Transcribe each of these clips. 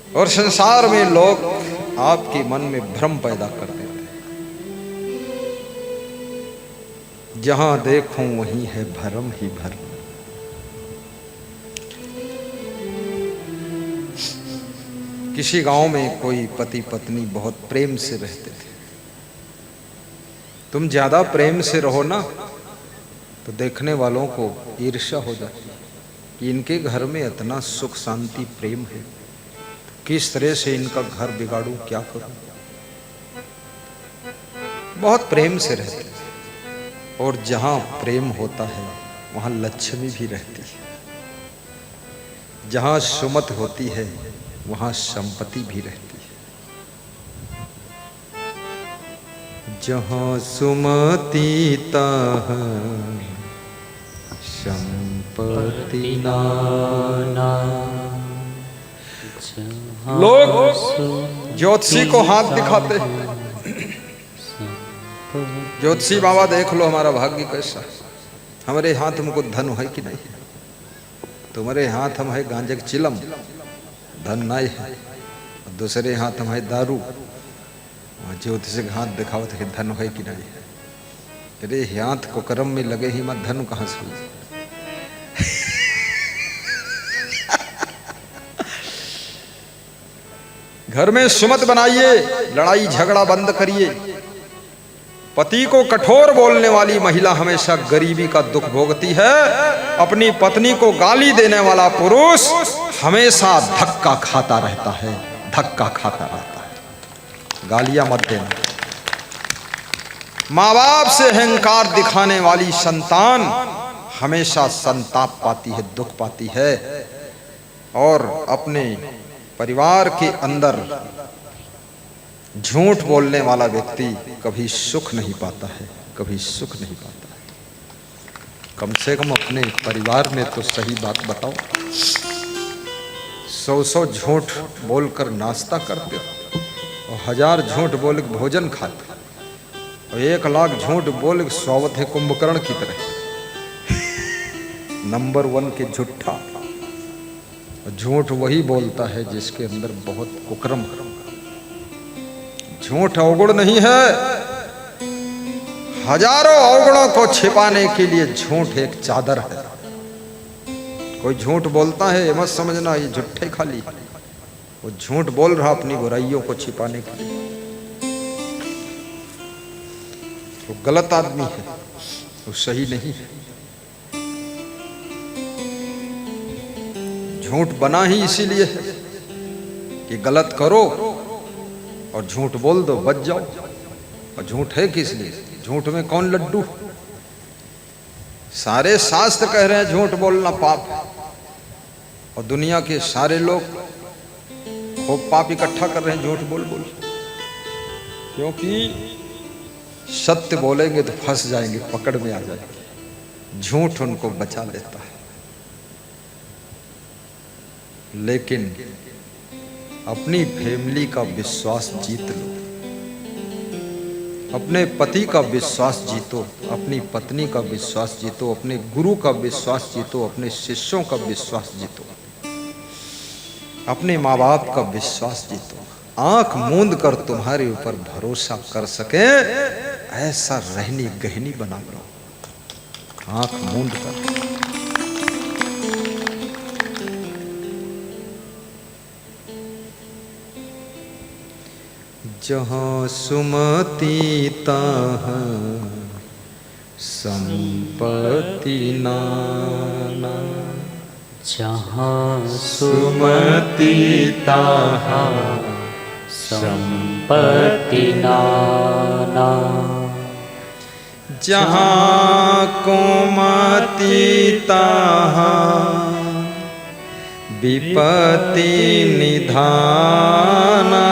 और संसार में लोग आपके मन में भ्रम पैदा कर देते हैं। जहां देखूं वहीं है भरम ही भरम। किसी गांव में कोई पति पत्नी बहुत प्रेम से रहते थे। तुम ज्यादा प्रेम से रहो ना तो देखने वालों को ईर्ष्या हो जाती है कि इनके घर में इतना सुख शांति प्रेम है, किस तरह से इनका घर बिगाड़ूं, क्या करूं। बहुत प्रेम से रहते हैं। और जहां प्रेम होता है वहां लक्ष्मी भी रहती है। जहां सुमत होती है वहां संपत्ति भी रहती है। जहां सुमति तहाँ संपत्ति नाना। लोग ज्योतिषी को हाथ दिखाते हैं, ज्योतिषी बाबा देख लो हमारा भाग्य कैसा, हमारे हाथ हमको धन है कि नहीं, तुम्हारे हाथ हम है गांजे की चिलम, धन नहीं है। दूसरे हाथ हम है दारू, ज्योतिषी के हाथ दिखाओ तो धन है कि नहीं। अरे हाथ को कर्म में लगे ही मत, धन कहां से हुई। घर में सुमत बनाइए, लड़ाई झगड़ा बंद करिए। पति को कठोर बोलने वाली महिला हमेशा गरीबी का दुख भोगती है। अपनी पत्नी को गाली देने वाला पुरुष हमेशा धक्का खाता रहता है, धक्का खाता रहता है। गालियां मत देना। माँ बाप से अहंकार दिखाने वाली संतान हमेशा संताप पाती है, दुख पाती है। और अपने परिवार के अंदर झूठ बोलने वाला व्यक्ति कभी सुख नहीं पाता है, कभी सुख नहीं पाता है। कम से कम अपने परिवार में तो सही बात बताओ। 100 झूठ बोलकर नाश्ता करते हो और 1000 झूठ बोल के भोजन खाते हो और 1 लाख झूठ बोल के स्वागत है कुंभकर्ण की तरह। नंबर 1 के झूठा। झूठ वही बोलता है जिसके अंदर बहुत कुकर्म है। झूठ अवगुण नहीं है। हजारों अवगुणों को छिपाने के लिए झूठ एक चादर है। कोई झूठ बोलता है मत समझना ये झूठे खाली, वो झूठ बोल रहा अपनी बुराइयों को छिपाने के लिए। वो गलत आदमी है, वो सही नहीं है। झूठ बना ही इसीलिए है कि गलत करो और झूठ बोल दो, बच जाओ। और झूठ है किस लिए? झूठ में कौन लड्डू? सारे शास्त्र कह रहे हैं झूठ बोलना पाप है और दुनिया के सारे लोग खूब पाप इकट्ठा कर रहे हैं झूठ बोल बोल। क्योंकि सत्य बोलेंगे तो फंस जाएंगे, पकड़ में आ जाएंगे। झूठ उनको बचा लेता है। लेकिन अपनी फैमिली का विश्वास जीत लो, अपने पति का विश्वास जीतो, अपनी पत्नी का विश्वास जीतो, अपने गुरु का विश्वास जीतो, अपने शिष्यों का विश्वास जीतो, अपने माँ बाप का विश्वास जीतो। आंख मूंद कर तुम्हारे ऊपर भरोसा कर सके ऐसा रहनी गहनी बना लो, आंख मूंद कर। जहाँ सुमति तहाँ संपत्ति नाना। जहाँ सुमति तहाँ संपत्ति नाना। जहाँ कुमति तहाँ विपत्ति निधाना।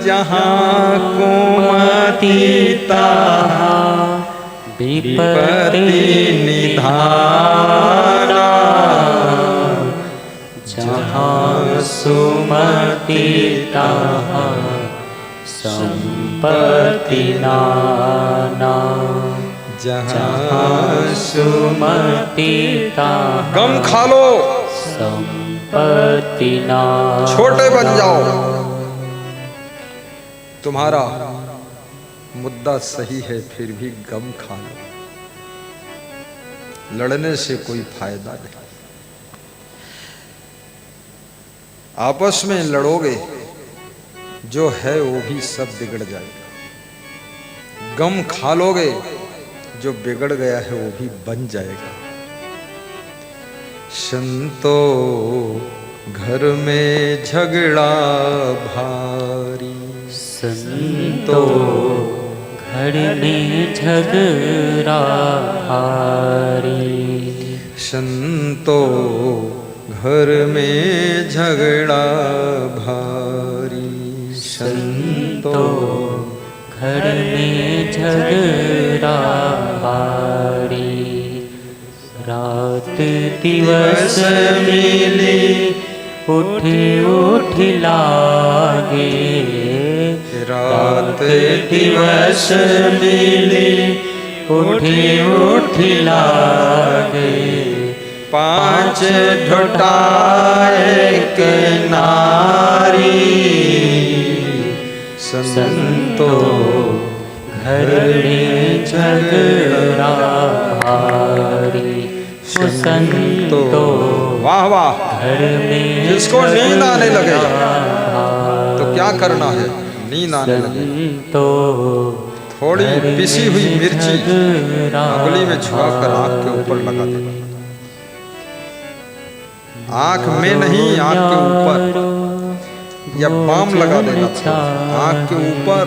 जहाँ कुमति तहाँ विपत्ति निधाना। जहाँ सुमति तहाँ संपत्ति नाना। जहाँ सुमति तहाँ गम खा लो, संपत्ति नाहं। छोटे बन जाओ, तुम्हारा मुद्दा सही है फिर भी गम खाना, लड़ने से कोई फायदा नहीं। आपस में लड़ोगे जो है वो भी सब बिगड़ जाएगा। गम खा लोगे जो बिगड़ गया है वो भी बन जाएगा। संतो घर में झगड़ा भारी, संतो घर में झगड़ा भारी। संतो घर में झगड़ा भारी। संतो घर में झगड़ा भारी। रात दिवस मिले उठ उठ लागे। रात दिवस मिले उठ उठ लागे। पांच ढोटाए के नारी। संतो घर में झगड़ा भारी। संतो वाह वाह, घर में जिसको नींद आने लगे तो क्या करना है, नींद आने लगे तो थोड़ी पिसी हुई मिर्ची उंगली में छुआकर आंख के ऊपर लगा देना। आंख में नहीं, आंख के ऊपर, या बाम लगा देना आंख के ऊपर।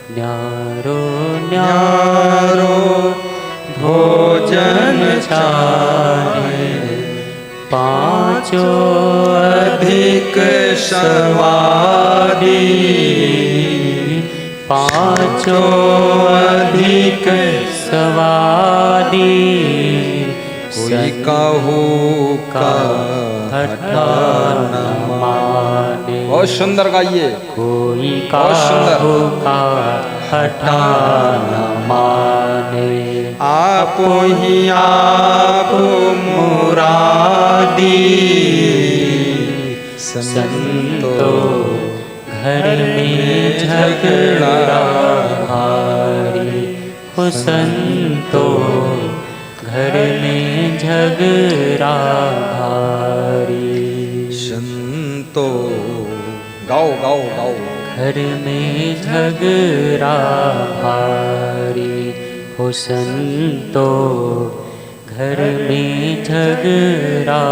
न्यारो न्यारो भोजन चाहे। पांचों अधिक स्वादी। पांचों अधिक स्वादी। कोई काहू का हठा न माने। बहुत सुंदर गाइए। कोई काहू का हठा न माने। आप ही आप मुरादी। संतो घर में झगड़ा भारी। हो संतो घर में झगड़ा भारी। संतो गाओ गाओ गाओ। घर में झगड़ा भारी। हो संतो घर में झगड़ा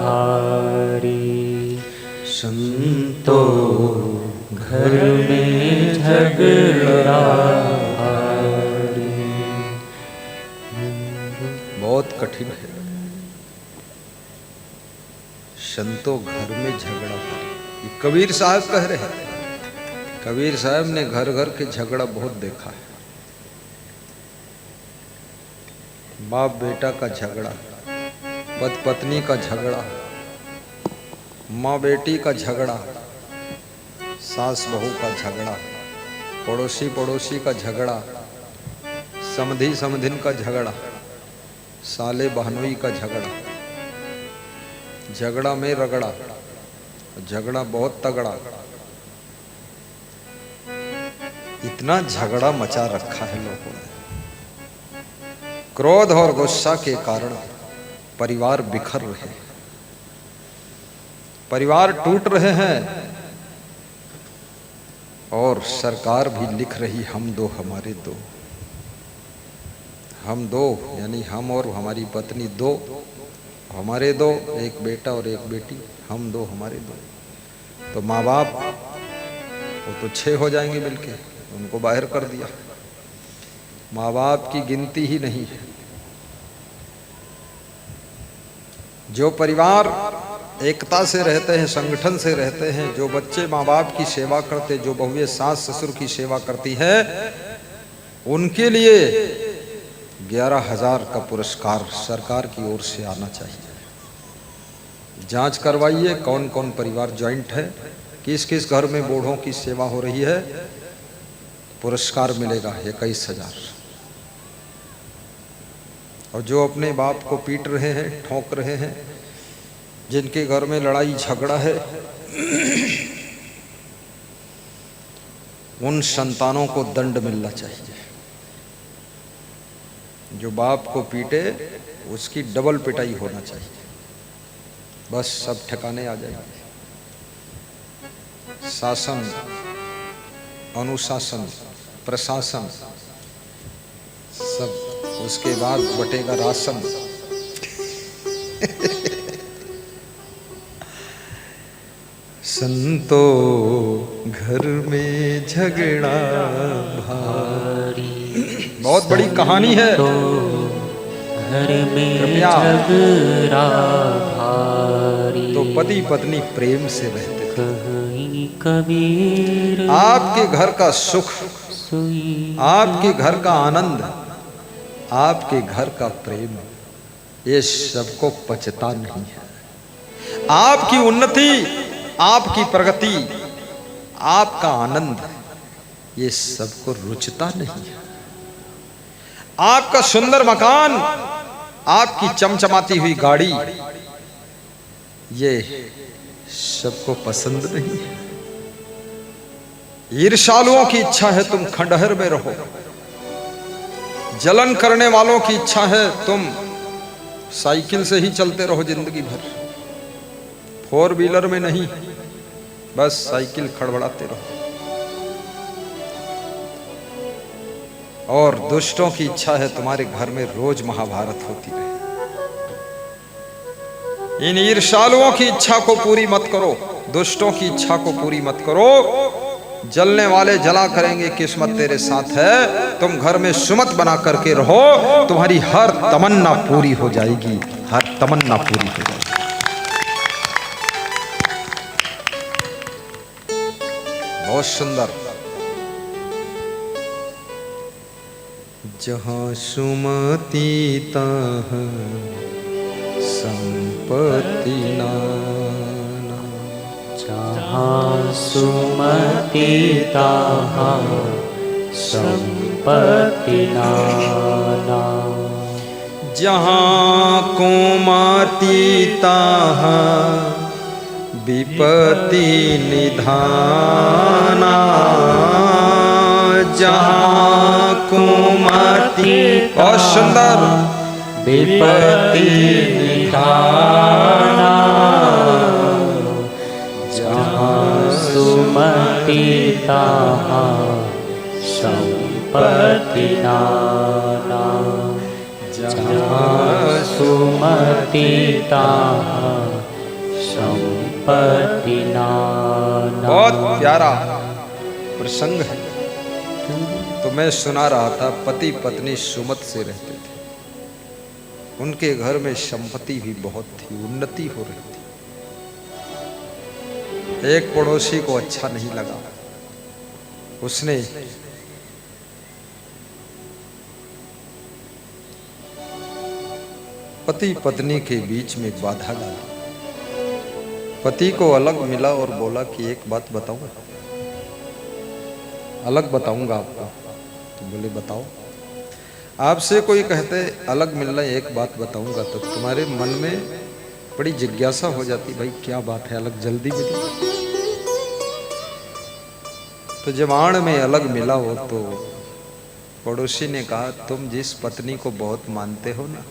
भारी। संतो घर में झगड़ा भारी। बहुत कठिन है। संतो घर में झगड़ा भारी, ये कबीर साहब कह रहे हैं। कबीर साहब ने घर घर के झगड़ा बहुत देखा है। बाप बेटा का झगड़ा, पति पत्नी का झगड़ा, माँ बेटी का झगड़ा, सास बहू का झगड़ा, पड़ोसी पड़ोसी का झगड़ा, समधी समधिन का झगड़ा, साले बहनोई का झगड़ा, झगड़ा में रगड़ा, झगड़ा बहुत तगड़ा। इतना झगड़ा मचा रखा है लोगों ने। क्रोध और गुस्सा के कारण परिवार बिखर रहे हैं, परिवार टूट रहे हैं। और सरकार भी लिख रही हम दो हमारे दो। हम दो यानी हम और हमारी पत्नी दो, हमारे दो, एक बेटा और एक बेटी, हम दो हमारे दो। तो माँ बाप वो तो 6 हो जाएंगे मिलके, उनको बाहर कर दिया। माँ बाप की गिनती ही नहीं है। जो परिवार एकता से रहते हैं, संगठन से रहते हैं, जो बच्चे माँ बाप की सेवा करते, जो बहुएं सास ससुर की सेवा करती है, उनके लिए 11,000 का पुरस्कार सरकार की ओर से आना चाहिए। जांच करवाइए कौन कौन परिवार ज्वाइंट है, किस किस घर में बूढ़ों की सेवा हो रही है, पुरस्कार मिलेगा 21,000। और जो अपने बाप को पीट रहे हैं, ठोक रहे हैं, जिनके घर में लड़ाई झगड़ा है उन संतानों को दंड मिलना चाहिए। जो बाप को पीटे उसकी डबल पिटाई होना चाहिए, बस सब ठिकाने आ जाएंगे। शासन, अनुशासन, प्रशासन सब, उसके बाद बटेगा राशन। संतो घर में झगड़ा भारी, बहुत बड़ी कहानी है। तो घर में झगड़ा भारी, तो पति पत्नी प्रेम से रहते थे। कहीं कबीर आपके घर का सुख, सुई, आपके घर का आनंद, आपके घर का प्रेम, ये सबको पचता नहीं है। आपकी उन्नति, आपकी प्रगति, आपका आनंद, ये सबको रुचता नहीं है। आपका सुंदर मकान, आपकी चमचमाती हुई गाड़ी, ये सबको पसंद नहीं है। ईर्ष्यालुओं की इच्छा है तुम खंडहर में रहो, जलन करने वालों की इच्छा है तुम साइकिल से ही चलते रहो जिंदगी भर, 4 व्हीलर में नहीं, बस साइकिल खड़बड़ाते रहो। और दुष्टों की इच्छा है तुम्हारे घर में रोज महाभारत होती रहे। इन ईर्ष्यालुओं की इच्छा को पूरी मत करो, दुष्टों की इच्छा को पूरी मत करो। जलने वाले जला करेंगे, किस्मत तेरे साथ है। तुम घर में सुमत बना करके रहो, तुम्हारी हर तमन्ना पूरी हो जाएगी, हर तमन्ना पूरी हो जाएगी। बहुत सुंदर। जहाँ सुमति तहाँ संपत्ति नाना, जहाँ सुमति तहाँ संपत्ति नाना, जहाँ कुमति तहाँ विपत्ति निधाना, जहाँ कुमति, बहुत सुंदर, विपत्ति निधाना, जहाँ सुमति तहाँ संपत्ति नाना, जहाँ सुमति तहाँ संपत्ति नाना। बहुत प्यारा प्रसंग है। तो मैं सुना रहा था, पति पत्नी सुमत से रहते थे, उनके घर में संपत्ति भी बहुत थी, उन्नति हो रही थी। एक पड़ोसी को अच्छा नहीं लगा, उसने पति पत्नी के बीच में बाधा डाली। पति को अलग मिला और बोला कि एक बात बताऊं, अलग बताऊंगा आपको। तो बोले बताओ। आपसे कोई कहते अलग मिलना, एक बात बताऊंगा, तो तुम्हारे मन में बड़ी जिज्ञासा हो जाती, भाई क्या बात है, अलग जल्दी मिली। तो जवान में अलग मिला हो तो पड़ोसी ने कहा, तुम जिस पत्नी को बहुत मानते हो ना,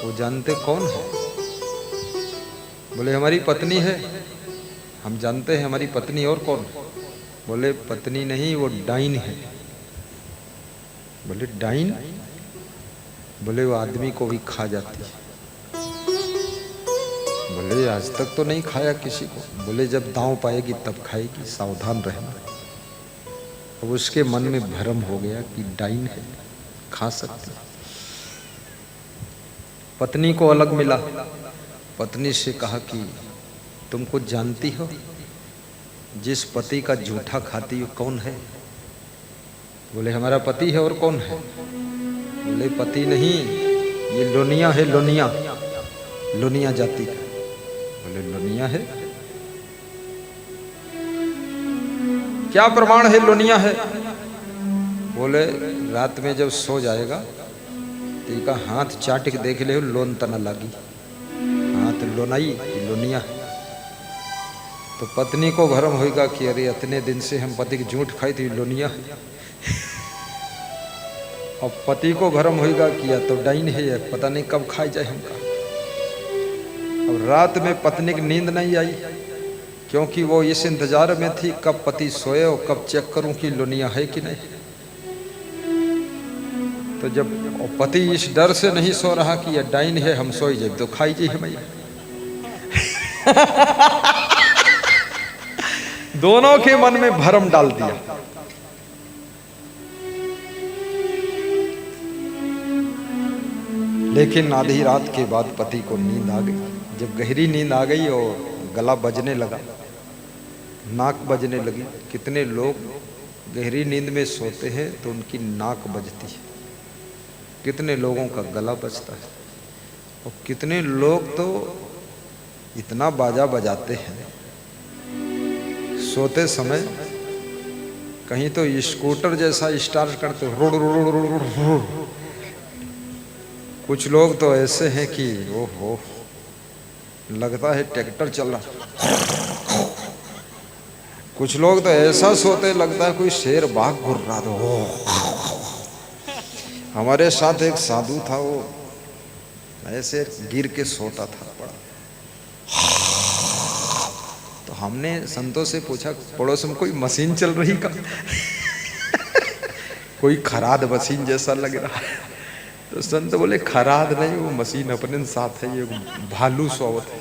वो जानते कौन है? बोले हमारी पत्नी है। हम जानते हैं हमारी पत्नी, और कौन? बोले पत्नी नहीं, वो डाइन है। बोले डाइन? बोले वो आदमी को भी खा जाती है। बोले आज तक तो नहीं खाया किसी को। बोले जब दांव पाएगी तब खाएगी, सावधान रहना। अब उसके मन में भ्रम हो गया कि डाइन है, खा सकती। पत्नी को अलग मिला, पत्नी से कहा कि तुम कुछ जानती हो, जिस पति का जूठा खाती हो कौन है? बोले हमारा पति है, और कौन है? बोले पति नहीं, ये लोनिया है, लोनिया, लोनिया जाति का। बोले लोनिया है? क्या प्रमाण है लोनिया है? बोले रात में जब सो जाएगा तो हाथ चाट के देख ले, लोन तना लागी, हाथ लोनाई लोनिया है। तो पत्नी को भरम होगा कि अरे इतने दिन से हम पति की झूठ खाई थी, लोनिया है। और पति को भरम होगा कि या तो डाइन है, या पता नहीं कब खाई जाए हमका। अब रात में पत्नी की नींद नहीं आई, क्योंकि वो इस इंतजार में थी कब पति सोए और कब चेक करूं कि लोनिया है कि नहीं। तो जब पति इस डर से नहीं सो रहा कि यह डाइन है, हम सोई जाए तो खाई जाए भैया। दोनों के मन में भरम डाल दिया। लेकिन आधी रात के बाद पति को नींद आ गई। जब गहरी नींद आ गई और गला बजने लगा, नाक बजने लगी। कितने लोग गहरी नींद में सोते हैं तो उनकी नाक बजती है, कितने लोगों का गला बजता है, और कितने लोग तो इतना बाजा बजाते हैं सोते समय, कहीं तो स्कूटर जैसा स्टार्ट करते road road road road road. कुछ लोग तो ऐसे हैं कि ओहो, लगता है ट्रैक्टर चल रहा। कुछ लोग तो ऐसा सोते लगता है कोई शेर बाघ घुर रहा था। हमारे साथ एक साधु था, वो ऐसे गिर के सोता था पड़ा। तो हमने संतों से पूछा, पड़ोस में कोई मशीन चल रही का? कोई खराद मशीन जैसा लग रहा है। तो संत बोले खराद नहीं, वो मशीन अपने साथ है, ये भालू सोवत है।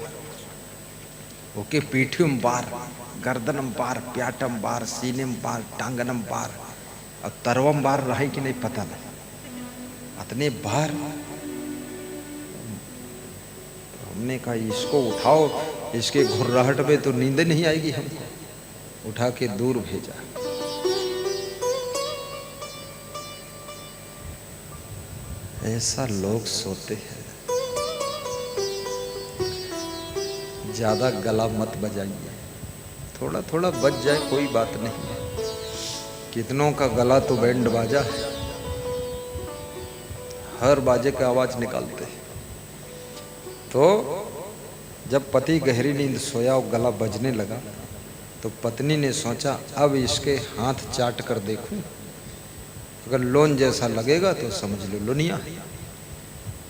ओके, पीठियम बार, गर्दनम बार, प्याटम बार, सीनेम बार, टांगनम बार, और तरवम बार रहा कि नहीं पता नहीं, इतने बार। हमने कहा इसको उठाओ, इसके घुर्राहट में तो नींद नहीं आएगी हमको। उठा के दूर भेजा। ऐसा लोग सोते हैं। ज्यादा गला मत बजाइए, थोड़ा थोड़ा बज जाए कोई बात नहीं। कितनों का गला तो बैंड बाजा है, हर बाजे का आवाज निकालते हैं। तो जब पति गहरी नींद सोया और गला बजने लगा, तो पत्नी ने सोचा अब इसके हाथ चाट कर देखूं, अगर लोन जैसा लगेगा तो समझ लो लोनिया।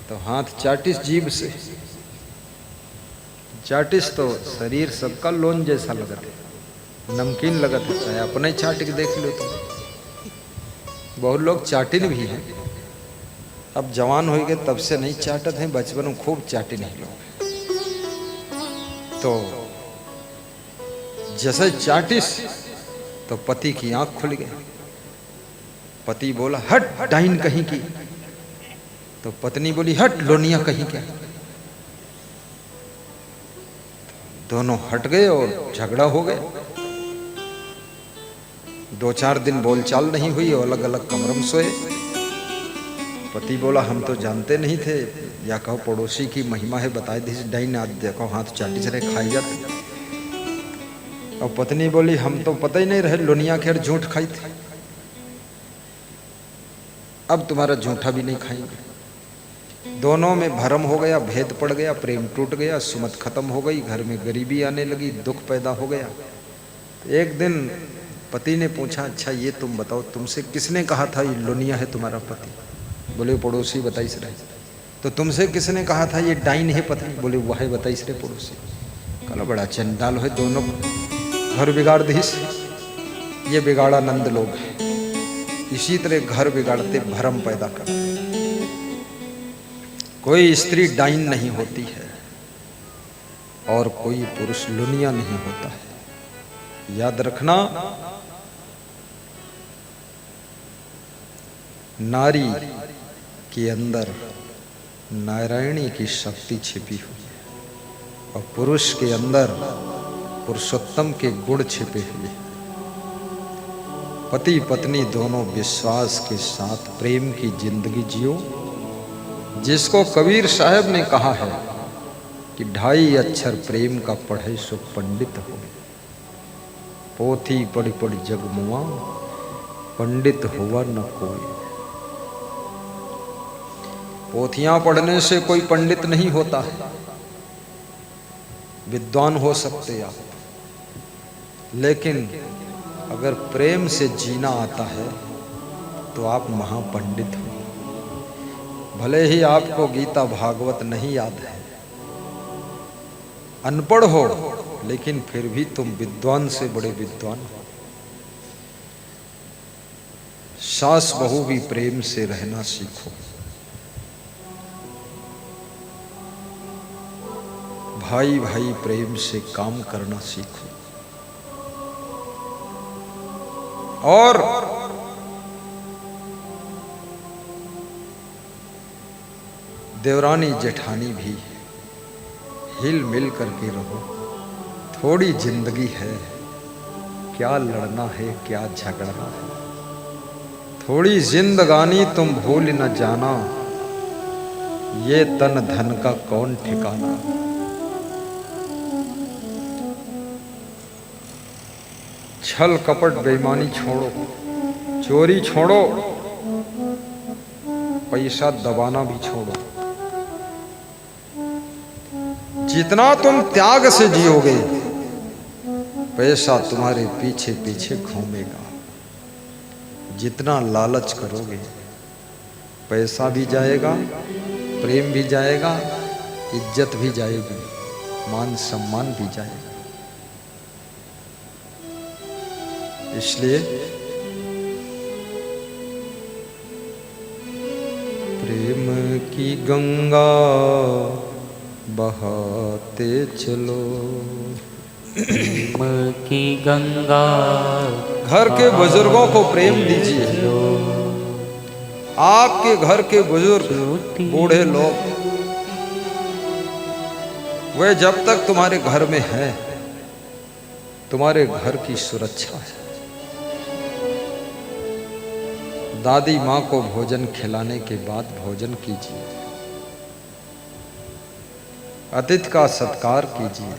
तो हाथ चाटिस जीभ से चाटिस, तो शरीर सबका लोन जैसा लगता है, नमकीन लगता है, चाहे अपने चाट के देख लो तुम। बहुत लोग चाटिन भी हैं, अब जवान हो गए तब से नहीं चाटत हैं, बचपन में खूब चाटिन हैं लोग। तो जैसे चाटिस तो पति की आंख खुल गई। पति बोला हट डाइन कहीं की, तो पत्नी बोली हट लोनिया कहीं क्या। दोनों हट गए और झगड़ा हो गया। 2-4 दिन बोलचाल नहीं हुई और अलग अलग कमरों में सोए। पति बोला हम तो जानते नहीं थे, या कहो पड़ोसी की महिमा है, बताए दी डाइन, आज देखो हाथ चाटी से खाई जाते। और पत्नी बोली हम तो पता ही नहीं रहे, लोनिया खैर झूठ खाई थी, अब तुम्हारा झूठा भी नहीं खाएंगे। दोनों में भरम हो गया, भेद पड़ गया, प्रेम टूट गया, सुमत खत्म हो गई, घर में गरीबी आने लगी, दुख पैदा हो गया। एक दिन पति ने पूछा अच्छा ये तुम बताओ, तुमसे किसने कहा था ये लोनिया है तुम्हारा पति? बोले पड़ोसी बताई सरे। तो तुमसे किसने कहा था ये डाइन है पत्नी? बोले वह बताई सरे पड़ोसी। कहा बड़ा चंडाल है, दोनों घर बिगाड़ दीस, ये बिगाड़ानंद लोग हैं। इसी तरह घर बिगाड़ते, भरम पैदा करते। कोई स्त्री डाइन नहीं होती है और कोई पुरुष लुनिया नहीं होता है। याद रखना, नारी के अंदर नारायणी की शक्ति छिपी हुई है और पुरुष के अंदर पुरुषोत्तम के गुण छिपे हुए हैं। पति पत्नी दोनों विश्वास के साथ प्रेम की जिंदगी जियो, जिसको कबीर साहब ने कहा है कि 2.5 अक्षर प्रेम का पढ़े सो पंडित हो। पोथी पढ़ी पढ़ी जग मुआ, पंडित हुआ न कोई। पोथियां पढ़ने से कोई पंडित नहीं होता है, विद्वान हो सकते आप, लेकिन अगर प्रेम से जीना आता है तो आप महापंडित हो। भले ही आपको गीता भागवत नहीं याद है, अनपढ़ हो, लेकिन फिर भी तुम विद्वान से बड़े विद्वान हो। सास बहू भी प्रेम से रहना सीखो, भाई भाई प्रेम से काम करना सीखो, और देवरानी जेठानी भी हिल मिल करके रहो। थोड़ी जिंदगी है, क्या लड़ना है क्या झगड़ना है। थोड़ी जिंदगानी तुम भूल न जाना, ये तन धन का कौन ठिकाना। छल कपट बेईमानी छोड़ो, चोरी छोड़ो, पैसा दबाना भी छोड़ो। जितना तुम त्याग से जियोगे, पैसा तुम्हारे पीछे पीछे घूमेगा। जितना लालच करोगे, पैसा भी जाएगा, प्रेम भी जाएगा, इज्जत भी जाएगी, मान सम्मान भी जाएगा। इसलिए प्रेम की गंगा बहाते चलो। प्रेम की गंगा घर के बुजुर्गों को प्रेम दीजिए। आपके घर के बुजुर्ग बूढ़े लोग, वे जब तक तुम्हारे घर में हैं, तुम्हारे घर की सुरक्षा है। दादी माँ को भोजन खिलाने के बाद भोजन कीजिए, अतिथि का सत्कार कीजिए।